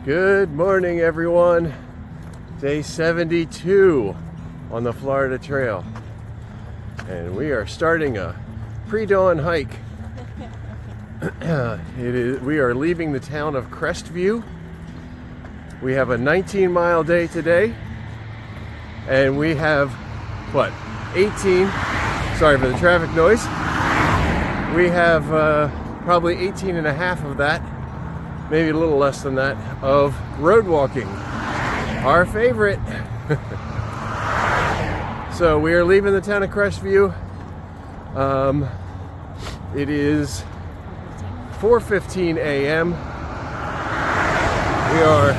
Good morning, everyone. Day 72 on the Florida Trail. And we are starting a pre-dawn hike. We are leaving the town of Crestview. We have a 19-mile day today. And we have, 18, sorry for the traffic noise. We have probably 18 and a half of that, maybe a little less than that, of road walking. Our favorite. So we are leaving the town of Crestview. It is 4:15 a.m. We are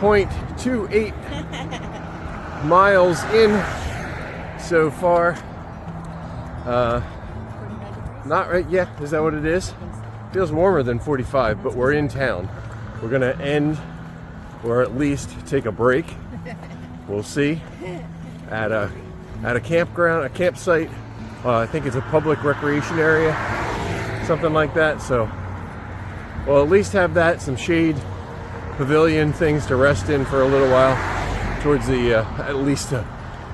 0.28 miles in so far. Not right yet. Is that what it is? Feels warmer than 45, but we're in town. We're gonna end, or at least take a break. We'll see. At a campground, a campsite. I think it's a public recreation area, something like that. So we'll at least have that, some shade, pavilion things to rest in for a little while. Towards the at least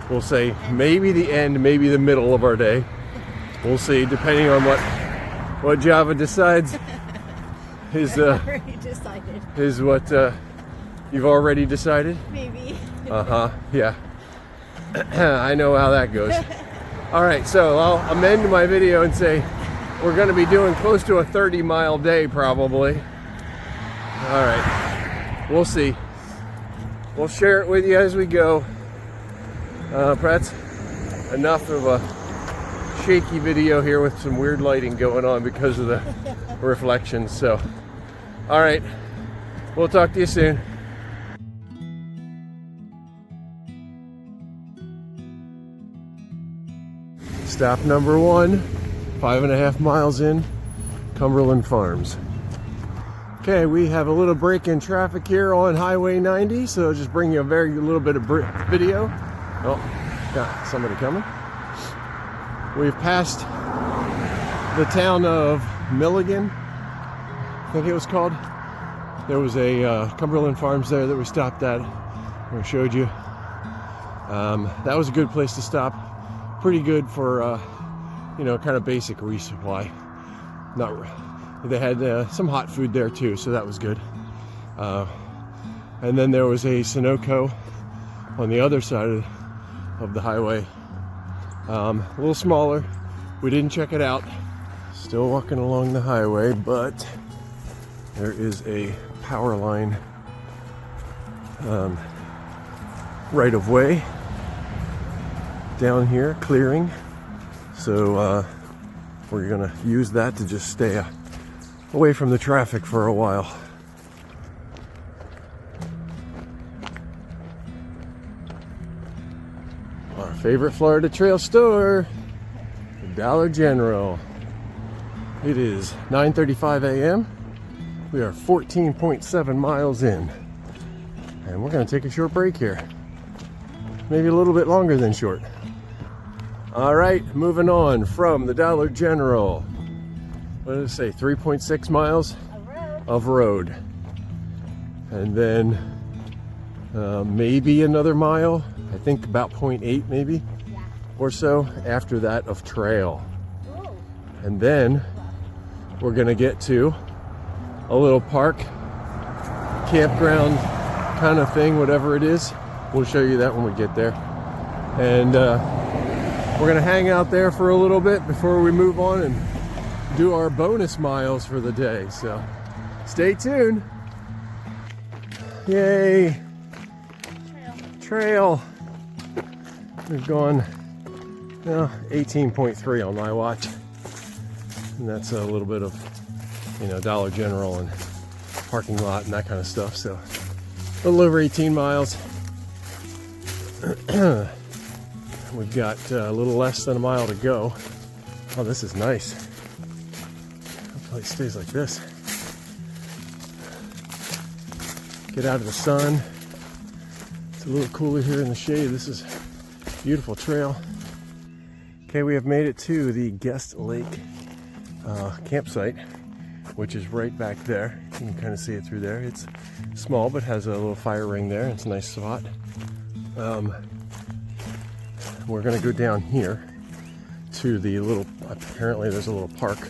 we'll say maybe the end, maybe the middle of our day. We'll see, depending on what Java decides. Is what you've already decided? Maybe. Yeah. I know how that goes. All right, so I'll amend my video and say we're going to be doing close to a 30-mile day probably. All right, we'll see. We'll share it with you as we go. Perhaps enough of a shaky video here with some weird lighting going on because of the reflections. So, all right, we'll talk to you soon. Stop number 1, 5.5 miles in, Cumberland Farms. Okay, we have a little break in traffic here on Highway 90, so I'll just bring you a very little bit of video. Oh, got somebody coming. We've passed the town of Milligan, I think it was called. There was a Cumberland Farms there that we stopped at. I showed you. That was a good place to stop. Pretty good for, kind of basic resupply. They had some hot food there too, so that was good. And then there was a Sunoco on the other side of the highway. A little smaller. We didn't check it out. Still walking along the highway, but there is a power line right of way down here, clearing. So we're gonna use that to just stay away from the traffic for a while. Our favorite Florida Trail store, the Dollar General. It is 9:35 a.m. We are 14.7 miles in, and we're going to take a short break here. Maybe a little bit longer than short. All right, moving on from the Dollar General. What did it say? 3.6 miles of road. And then maybe another mile. I think about 0.8 maybe, or so after that of trail. And then we're gonna get to a little park, campground kind of thing, whatever it is. We'll show you that when we get there. And we're gonna hang out there for a little bit before we move on and do our bonus miles for the day. So stay tuned. Yay. Trail. We've gone 18.3 on my watch, and that's a little bit of Dollar General and parking lot and that kind of stuff. So a little over 18 miles. We've got a little less than a mile to go. Oh, this is nice. Hopefully it stays like this. Get out of the sun. It's a little cooler here in the shade. This is a beautiful trail. Okay, we have made it to the Guest Lake campsite, which is right back there. You can kind of see it through there. It's small, but has a little fire ring there. It's a nice spot. We're gonna go down here to the little, apparently there's a little park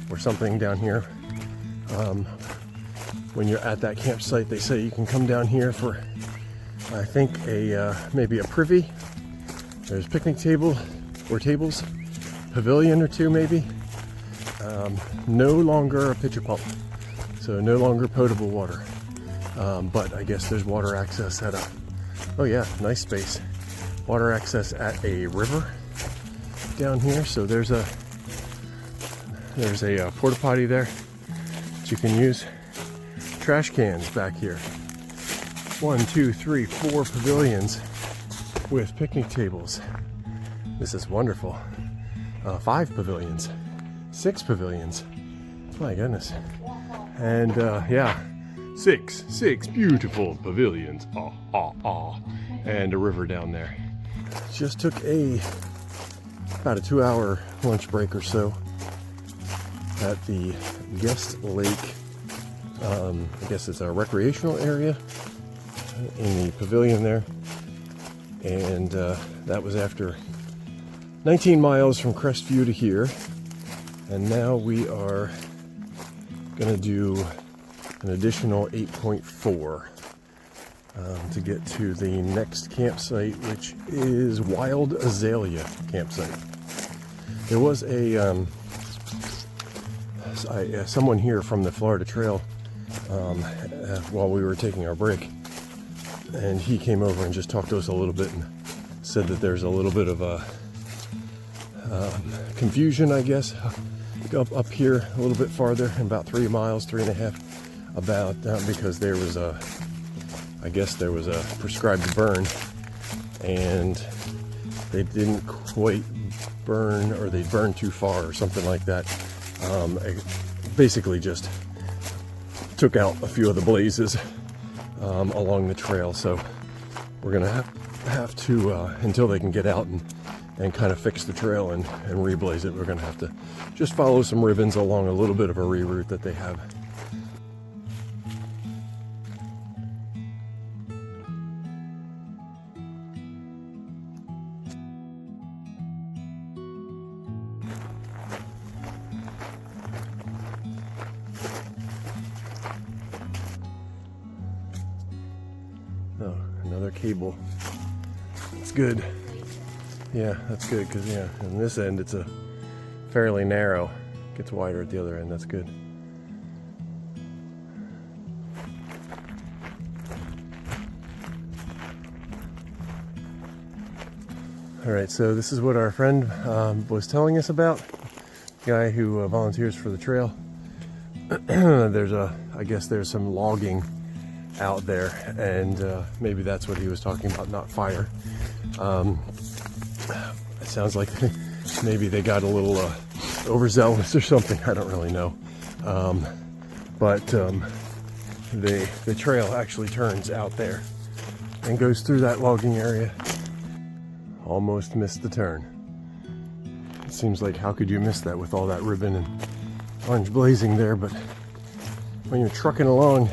or something down here. When you're at that campsite, they say you can come down here for, I think, maybe a privy. There's picnic table or tables, pavilion or two maybe. No longer a pitcher pump, so no longer potable water. But I guess there's water access at a, oh yeah, nice space. Water access at a river down here. So there's a porta potty there that you can use. Trash cans back here. 1, 2, 3, 4 pavilions with picnic tables. This is wonderful. 5 pavilions, 6 pavilions. My goodness. And yeah, six beautiful pavilions. And a river down there. Just took about a 2-hour lunch break or so at the Guest Lake. I guess it's a recreational area in the pavilion there. And that was after 19 miles from Crestview to here. And now we are gonna do an additional 8.4 to get to the next campsite, which is Wild Azalea campsite. There was someone here from the Florida Trail while we were taking our break, and he came over and just talked to us a little bit and said that there's a little bit of a confusion, I guess, up here a little bit farther, about 3 miles, 3.5, about because there was a prescribed burn, and they didn't quite burn, or they burned too far or something like that. Basically just took out a few of the blazes along the trail. So we're gonna have to until they can get out and kind of fix the trail and reblaze it, we're gonna have to just follow some ribbons along a little bit of a reroute that they have. Oh, another cable. That's good. Yeah, that's good, because yeah, on this end it's a fairly narrow. Gets wider at the other end. That's good. All right, so this is what our friend was telling us about. Guy who volunteers for the trail. I guess there's some logging out there, and maybe that's what he was talking about, not fire. It sounds like maybe they got a little overzealous or something. I don't really know. But the trail actually turns out there and goes through that logging area. Almost missed the turn. It seems like, how could you miss that with all that ribbon and orange blazing there? But when you're trucking along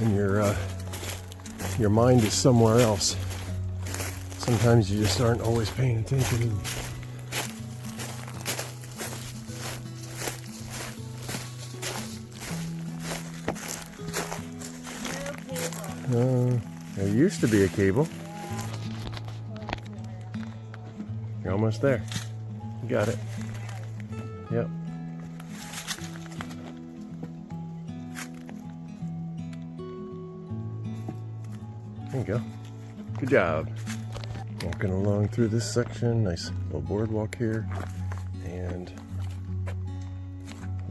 and your mind is somewhere else, sometimes you just aren't always paying attention. There used to be a cable. You're almost there. You got it. Yep. There you go. Good job. Walking along through this section. Nice little boardwalk here. And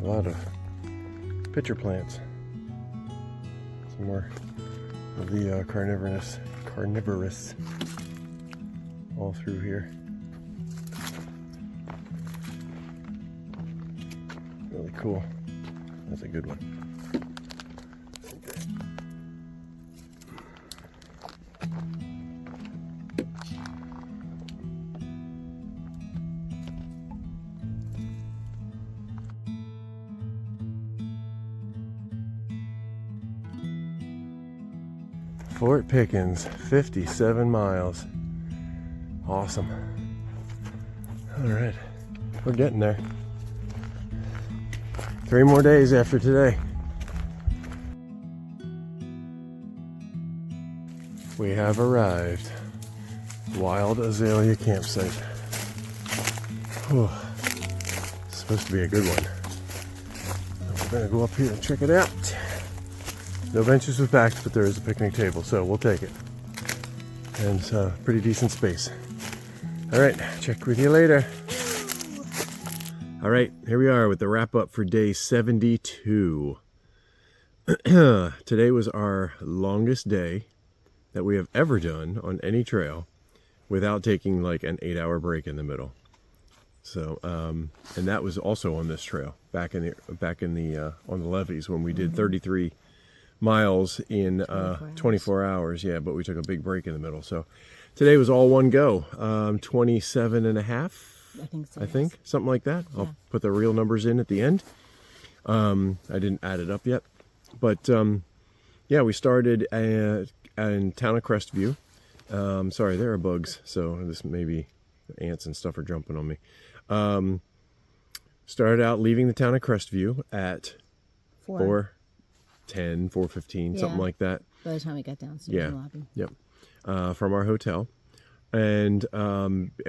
a lot of pitcher plants. Some more of the carnivorous all through here. Really cool. That's a good one. Fort Pickens, 57 miles. Awesome. All right, we're getting there. 3 more days after today. We have arrived. Wild Azalea Campsite. Whew. It's supposed to be a good one. We're gonna go up here and check it out. No benches with backs, but there is a picnic table, so we'll take it. And it's a pretty decent space. All right, check with you later. All right, here we are with the wrap up for day 72. Today was our longest day that we have ever done on any trail without taking like an 8-hour break in the middle. So, and that was also on this trail back in the on the levees when we did 33 miles in 24 hours. Yeah, but we took a big break in the middle. So today was all one go. 27 and a half. I think something like that. Yeah. I'll put the real numbers in at the end. I didn't add it up yet, but yeah, we started in town of Crestview. Sorry, there are bugs, so this maybe ants and stuff are jumping on me. Started out leaving the town of Crestview at 4:10, 4:15, something like that. By the time we got downstairs in the lobby. Yep. From our hotel. And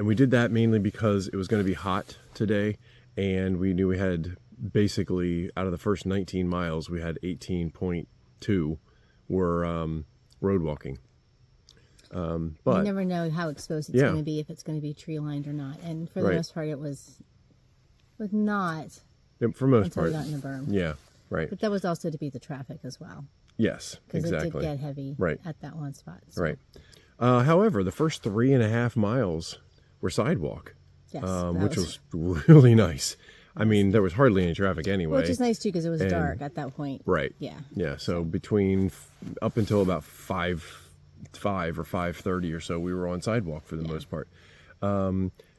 we did that mainly because it was going to be hot today, and we knew we had basically, out of the first 19 miles, we had 18.2 were road walking. But you never know how exposed it's going to be, if it's going to be tree lined or not. And for the most part, it was not. For most until part, we got in the berm. Yeah, right. But that was also to beat the traffic as well. Yes, exactly. Because it did get heavy at that one spot. So. Right. However, the first 3.5 miles were sidewalk, yes, which was really nice. I mean, there was hardly any traffic anyway. Which is nice too, because it was dark at that point. Right. Yeah. Yeah. So between up until about 5 or 5:30 or so, we were on sidewalk for the most part.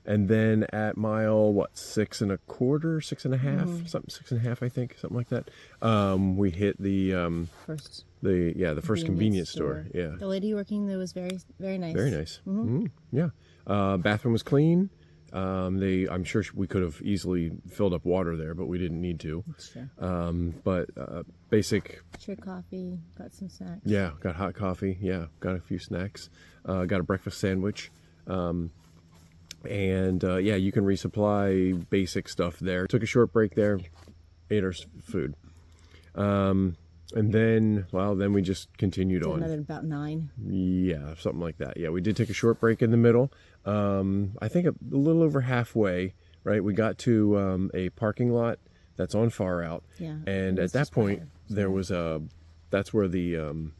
And then at mile 6.25, 6.5, something 6.5, I think, something like that. We hit the first convenience store. Yeah. The lady working there was very, very nice. Very nice. Mm-hmm. Yeah. Bathroom was clean. I'm sure we could have easily filled up water there, but we didn't need to. Sure. But basic. Shared coffee. Got some snacks. Yeah. Got hot coffee. Yeah. Got a few snacks. Got a breakfast sandwich. And you can resupply basic stuff there. Took a short break there, ate our food. And then we just continued on. Another about 9. Yeah, something like that. Yeah, we did take a short break in the middle. I think a little over halfway, right? We got to a parking lot that's on Far Out. Yeah. And at that point, there was that's where the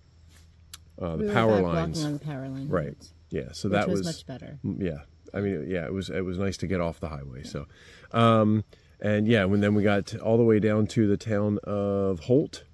power lines. On the power line. Right. Yeah. So which that was much better. Yeah. I mean, yeah, it was nice to get off the highway. So, and then we got all the way down to the town of Holt,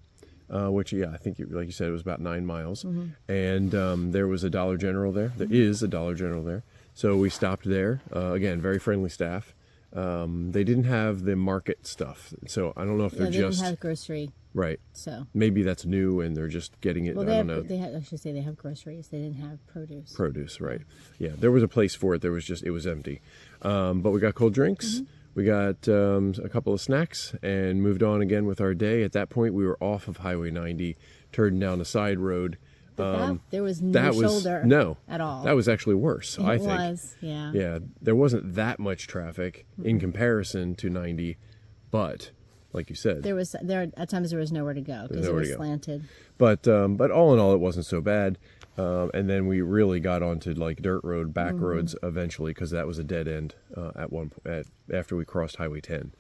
which, I think, like you said, it was about 9 miles. Mm-hmm. And there was a Dollar General there. There is a Dollar General there. So we stopped there. Again, very friendly staff. They didn't have the market stuff. So I don't know if they didn't have grocery. Right. So maybe that's new and they're just getting it. Well, I don't know. I should say they have groceries. They didn't have produce. Produce, right. Yeah, there was a place for it. It was empty. But we got cold drinks. Mm-hmm. We got a couple of snacks and moved on again with our day. At that point, we were off of Highway 90, turned down a side road. There was no shoulder at all. That was actually worse, I think. It was, yeah. Yeah, there wasn't that much traffic in comparison to 90, but like you said, at times there was nowhere to go because it was slanted. But all in all, it wasn't so bad. And then we really got onto like dirt road, back roads eventually, because that was a dead end after we crossed Highway 10,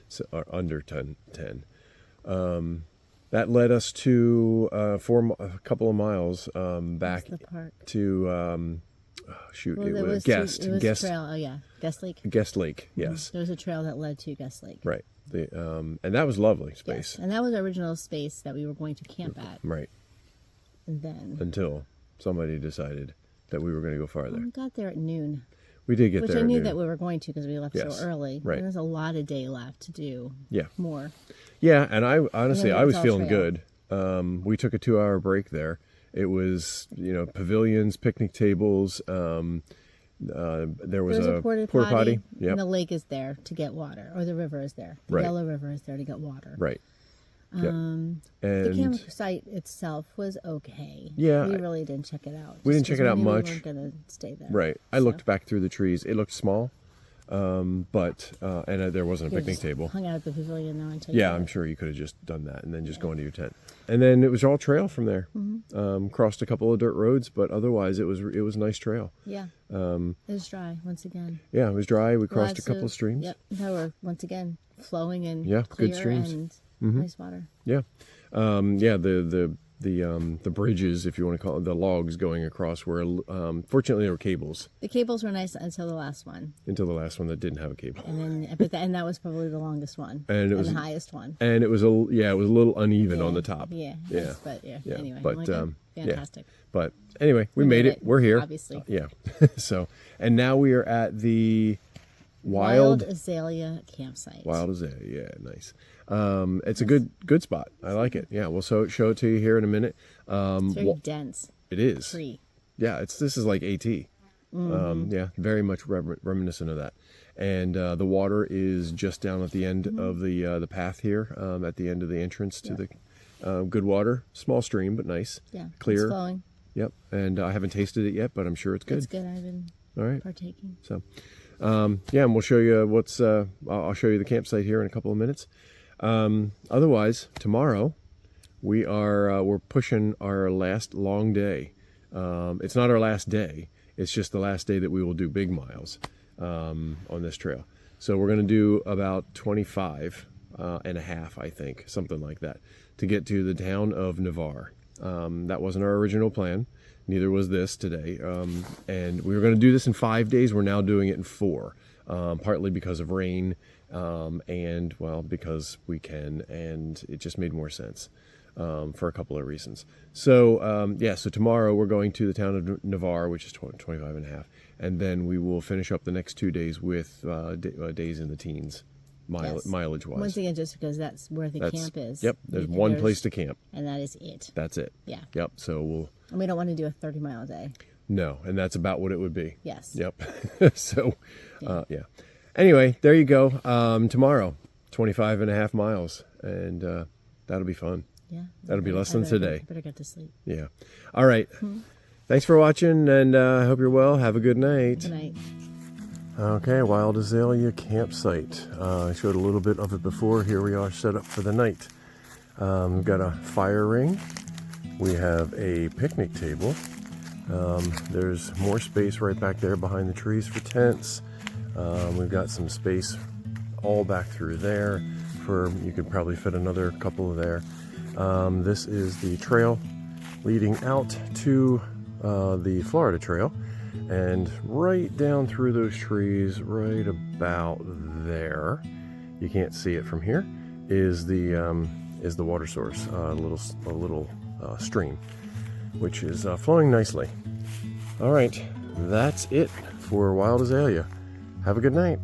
so, or under 10. That led us to a couple of miles back to it was Guest Trail. Oh yeah, Guest Lake. Guest Lake, yes. There was a trail that led to Guest Lake. Right. And that was lovely space. Yes. And that was the original space that we were going to camp at. Right. And then until somebody decided that we were going to go farther. We got there at noon. We did get there. Which I knew at noon. that we were going to because we left so early. Right. And there's a lot of day left to do. More. Yeah, and I honestly I was feeling good. We took a 2-hour break there, It was, you know, pavilions, picnic tables. There was a porta potty. Yep. And the lake is there to get water, or the river is there. The Right. Yellow River is there to get water. Right. Yep. The And campsite itself was okay. Yeah, We really didn't check it out. we didn't just check it 'cause out we knew much. We weren't going to stay there. right. I looked back through the trees. It looked small, but there wasn't a You picnic just table. hung out at the pavilion now until you Yeah, did I'm it. sure you could have just done that and then just go into your tent. And then it was all trail from there. Crossed a couple of dirt roads, but otherwise it was a nice trail. Yeah. It was dry once again. Yeah, it was dry. We crossed a Lots couple of streams. Yep. They were once again flowing and Yeah, clear good streams. and nice water. Yeah, the bridges, if you want to call it, the logs going across were fortunately there were cables The cables were nice until the last one, until the last one that didn't have a cable. and then and that was probably the longest one And it was- the highest one. And it was a little uneven on the top. Yeah. Yeah. But yeah. Yeah, Anyway, but, I'm like, oh, yeah. fantastic. But anyway, we made made it. it, We're here. obviously. Yeah. So, and now we are at the Wild Azalea campsite. Wild Azalea. Yeah, nice. It's a good spot. I like it. Yeah, we'll show it to you here in a minute. It's very dense It is. tree. Yeah, this is like AT. Yeah, very much reminiscent of that. And the water is just down at the end of the path here, at the end of the entrance to the good water. Small stream, but nice. Yeah. Clear. It's flowing. Yep. And I haven't tasted it yet, but I'm sure it's good. It's good. I've been All right. partaking. So, yeah, and we'll show you what's. I'll show you the campsite here in a couple of minutes. Otherwise, tomorrow we're pushing our last long day. It's not our last day. It's just the last day that we will do big miles on this trail. So we're going to do about 25 and a half, I think, something like that, to get to the town of Navarre. That wasn't our original plan. Neither was this today. And we were going to do this in 5 days. We're now doing it in 4, partly because of rain and, well, because we can, and it just made more sense for a couple of reasons. So, so tomorrow we're going to the town of Navarre, which is 25 and a half, and then we will finish up the next 2 days with days in the teens, Yes. mileage-wise. Once again, just because that's where the camp is. Yep, there's one place to camp. And that is it. That's it. Yeah. Yep, so we'll... And we don't want to do a 30-mile day. No, and that's about what it would be. Yes. Yep. So, yeah. Anyway, there you go. Tomorrow, 25 and a half miles, and that'll be fun. Yeah. That'll be less than today. I better get to sleep. Yeah. All right. Thanks for watching, and I hope you're well. Have a good night. Good night. Okay, Wild Azalea campsite. I showed a little bit of it before. Here we are set up for the night. We've got a fire ring. We have a picnic table. There's more space right back there behind the trees for tents. We've got some space all back through there for, you could probably fit another couple there. This is the trail leading out to the Florida Trail. And right down through those trees, right about there, you can't see it from here, is the water source, a little stream, which is flowing nicely. All right, that's it for Wild Azalea. Have a good night.